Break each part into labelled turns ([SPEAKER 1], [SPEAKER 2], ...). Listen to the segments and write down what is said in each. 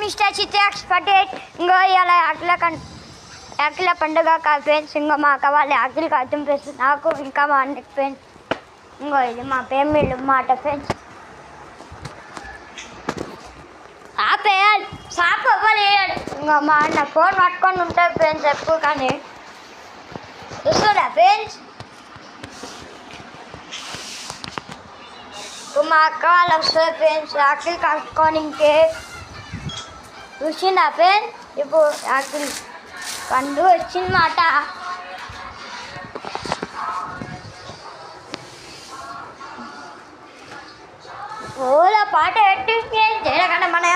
[SPEAKER 1] Mister చిత్రాక్స్ Patel. ఇంకో ఇలా అఖిల పండుగ ఫ్రెండ్స్. ఇంకో మా అక్క వాళ్ళ అఖిల్ కడుతుంది ఫ్రెండ్స్. నాకు ఇంకా మా అన్నకి ఫ్రెండ్స్. ఇంకో ఇది మా పేమిళ్ళు మాట ఫ్రెండ్స్. ఆపేయాలి సాప్ అవ్వలేయాడు. ఇంకా మా అన్న ఫోన్ పట్టుకొని ఉంటుంది ఫ్రెండ్స్ ఎప్పుడు. కానీ చూస్తున్నా ఫ్రెండ్స్. మా అక్క వాళ్ళు వస్తుంది ఫ్రెండ్స్ అఖిల్ కట్టుకొని ఇంకే చూసిందా ఫ్రెండ్స్. ఇప్పుడు అఖిల్ పండు వచ్చిందన్నమాట. ఓలా పాట ఎట్టి చేయకుండా మన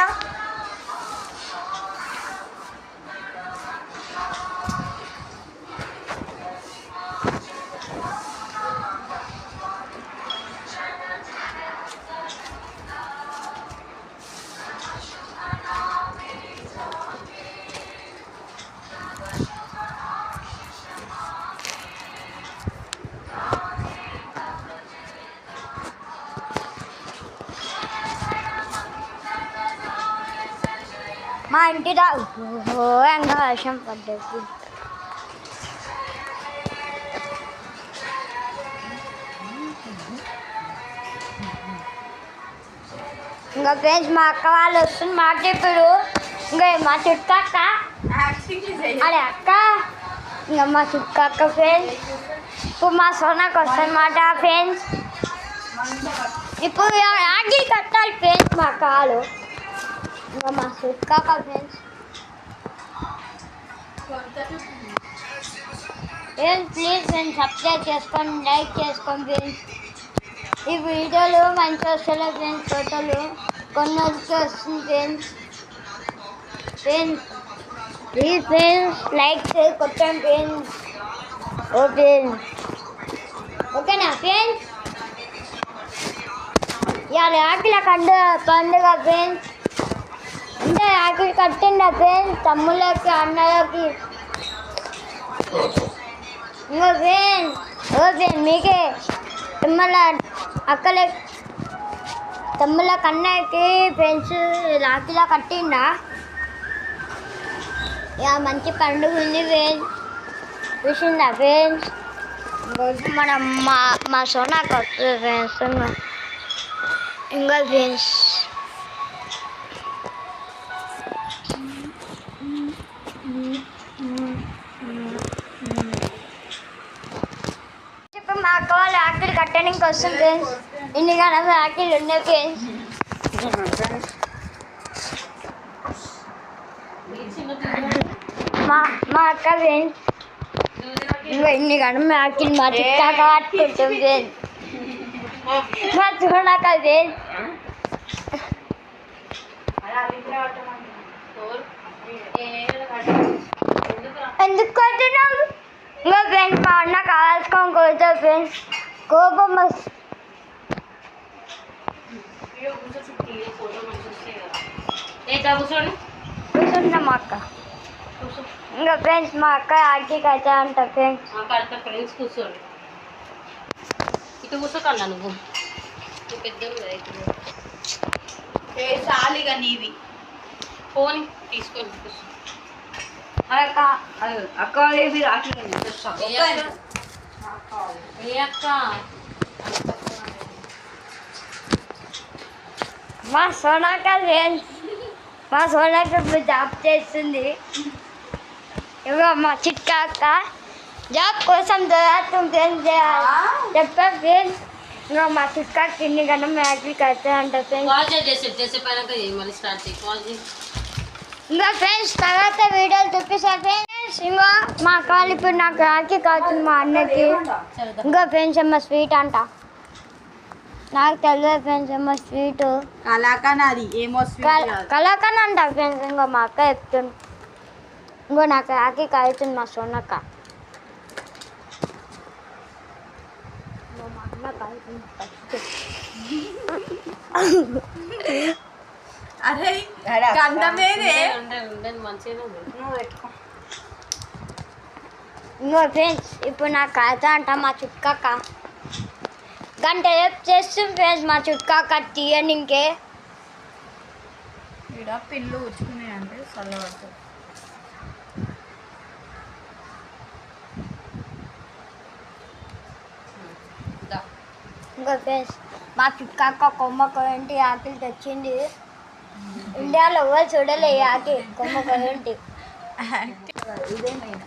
[SPEAKER 1] మా ఇంటి ఎంగా వర్షం పడ్డది. ఇంకా ఫ్రెండ్స్ మా అక్క వాళ్ళు వస్తుంది మాట చెప్పారు. ఇంకా మా చుట్టక్క అదే అక్క ఇంకా మా చుట్టక్క ఫ్రెండ్స్. ఇప్పుడు మా సోనాకి వస్తుంది మాట ఫ్రెండ్స్. ఇప్పుడు ఆగి కట్టాలి ఫ్రెండ్స్ మా కాలు. ఇంకా మా చుట్కాక ఫ్రెండ్స్. ప్లీజ్ ఫ్రెండ్స్ సబ్స్క్రైబ్ చేసుకోండి, లైక్ చేసుకోండి ఫ్రెండ్స్. ఈ వీడియోలు మంచి వస్తాయి ఫ్రెండ్స్. ఫోటోలు కొన్ని వస్తుంది ఫ్రెండ్స్. ప్లీజ్ ఫ్రెండ్స్ లైక్ కొట్టండి ఫ్రెండ్స్. ఓకే ఓకేనా ఫ్రెండ్స్. ఇవాళ ఆకిల పండుగ ఫ్రెండ్స్. అంటే ఆకిలి కట్టిండ ఫ్రెండ్స్ తమ్ముళ్ళకి అన్నయ్యకి. ఇంకో ఫ్రెండ్స్ ఓకే మీకే అక్కలే తమ్ముళ్ళ కన్నయ్యకి ఫ్రెండ్స్ రాఖీలా కట్టిండా. ఇక మంచి పండుగ ఉంది ఫ్రెండ్స్. చూసిందా ఫ్రెండ్స్. మనం మా సోనాకి వస్తుంది ఫ్రెండ్స్. ఇంకా ఫ్రెండ్స్ ఇప్పుడు మా అక్క వాళ్ళు ఆకిలి కట్టడానికి వస్తుంది ఫ్రెండ్స్. ఇన్ని కానీ ఆకిలు ఉన్నాయి ఫ్రెండ్స్. మా అక్క ఫ్రెండ్స్ ఇంకా ఇన్ని కానీ ఆకిలు మా చుట్టా కట్టుకుంటాం ఫ్రెండ్స్. మా చూడక ఫ్రెండ్స్ ఎందుకు కొడుతున్నావు. ఇంకా ఫ్రెండ్స్ మా అన్న కావాల్సుకొని కొడతావు ఫ్రెండ్స్. కోపం కూర్చుంటున్నా మా అక్క. ఇంకా ఫ్రెండ్స్ మా అక్క ఆడికి అయితే అంట ఫ్రెండ్స్.
[SPEAKER 2] కూర్చోండి ఇటు కూర్చోకన్నా నువ్వు పెద్ద చాలిగా నీది ఫోన్ తీసుకొని
[SPEAKER 3] అక్క రాఖీ
[SPEAKER 1] మా సోనాక ఫ్రెండ్స్. మా సోనాక ఇప్పుడు జాబ్ చేస్తుంది. ఇవ్వ మా చిట్కా అక్క జాబ్ కోసం ఫ్రెండ్స్ చేయాలి చెప్పా ఫ్రెండ్స్. ఇంకా మా చిట్కా తిండి కన్నా మ్యాజిక్ అయితే అంట ఫ్రెండ్స్. ఇంకా ఫ్రెండ్స్ తర్వాత వీడియోలు చూపిస్తారు ఫ్రెండ్స్. ఇంకా మా కాళ్ళు ఇప్పుడు నాకు రాఖీ కావచ్చు మా అన్నకి. ఇంకా ఫ్రెండ్స్ ఏమో స్వీట్ అంట. నాకు తెలియదు ఫ్రెండ్స్ ఏమో స్వీట్
[SPEAKER 3] కలాకన్. అది ఏమో
[SPEAKER 1] కలాకన్ అంట ఫ్రెండ్స్. ఇంకో మా అక్క చెప్తుంది. ఇంకో నాకు రాఖీ కావుతుంది మా సోనక్క. మా అన్న కావుతుంది
[SPEAKER 3] అరే గంధమేదే.
[SPEAKER 1] ఇంకో ఫ్రెండ్స్ ఇప్పుడు నాకు కాదు అంట మా చుట్కాక. గంట రేపు చేస్తుంది ఫ్రెండ్స్ మా చుట్కాక తీయనికే.
[SPEAKER 3] ఇక్కడ పిల్లు ఉచ్చుకున్నాయి అంటే చల్లబడుతుంది.
[SPEAKER 1] ఇంకా ఫ్రెండ్స్ మా చుట్టాక కొమ్మ కొయంటి ఆకిలి తెచ్చింది. ఇండియాలో ఎవరు చూడలే ఈ ఆకి కొమ్మ కొయంటి.
[SPEAKER 3] ఇదే మెయిన్.